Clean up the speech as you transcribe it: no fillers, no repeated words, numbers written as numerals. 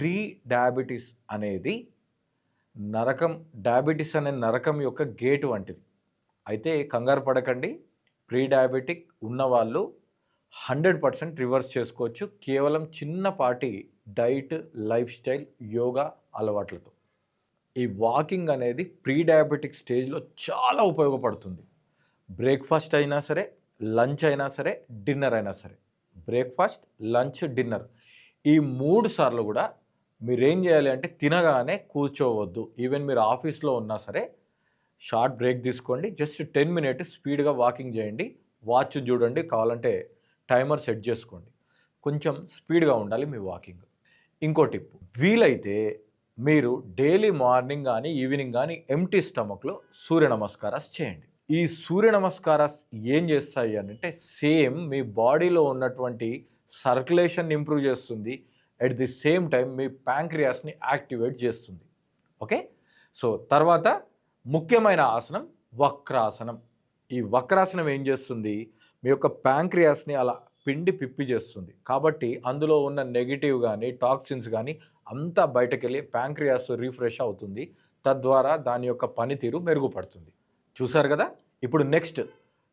Pre diabetes అనేది నరకం, diabetes అనే నరకం యొక్క గేట్ వంటిది. అయితే కంగారు పడకండి. ప్రీ డయాబెటిక్ ఉన్నవాళ్ళు 100% రివర్స్ చేసుకోవచ్చు కేవలం చిన్నపాటి డైట్, లైఫ్ స్టైల్, యోగా అలవాట్లతో. ఈ వాకింగ్ అనేది ప్రీ డయాబెటిక్ స్టేజ్లో చాలా ఉపయోగపడుతుంది. బ్రేక్ఫాస్ట్ అయినా సరే, లంచ్ అయినా సరే, డిన్నర్ అయినా సరే. బ్రేక్ఫాస్ట్, లంచ్, డిన్నర్ ఈ 3 సార్లు కూడా మీరేం చేయాలి అంటే తినగానే కూర్చోవద్దు. ఈవెన్ మీరు ఆఫీస్లో ఉన్నా సరే షార్ట్ బ్రేక్ తీసుకోండి. జస్ట్ 10 మినిట్స్ స్పీడ్గా వాకింగ్ చేయండి. వాచ్ చూడండి, కావాలంటే టైమర్ సెట్ చేసుకోండి. కొంచెం స్పీడ్గా ఉండాలి మీ వాకింగ్. ఇంకో టిప్, వీలైతే మీరు డైలీ మార్నింగ్ కానీ ఈవినింగ్ కానీ ఎంప్టీ స్టమక్లో సూర్య నమస్కారాలు చేయండి. ఈ సూర్య నమస్కారాలు ఏం చేస్తాయి అంటే సేమ్ మీ బాడీలో ఉన్నటువంటి సర్క్యులేషన్ ఇంప్రూవ్ చేస్తుంది. అట్ ది సేమ్ టైం మీ ప్యాంక్రియాస్ని యాక్టివేట్ చేస్తుంది. ఓకే, సో తర్వాత ముఖ్యమైన ఆసనం వక్రాసనం. ఈ వక్రాసనం ఏం చేస్తుంది, మీ యొక్క ప్యాంక్రియాస్ని అలా పిండి పిప్పి చేస్తుంది. కాబట్టి అందులో ఉన్న నెగిటివ్ కానీ టాక్సిన్స్ కానీ అంతా బయటకెళ్ళి ప్యాంక్రియాస్ రీఫ్రెష్ అవుతుంది. తద్వారా దాని యొక్క పనితీరు మెరుగుపడుతుంది. చూసారు కదా. ఇప్పుడు నెక్స్ట్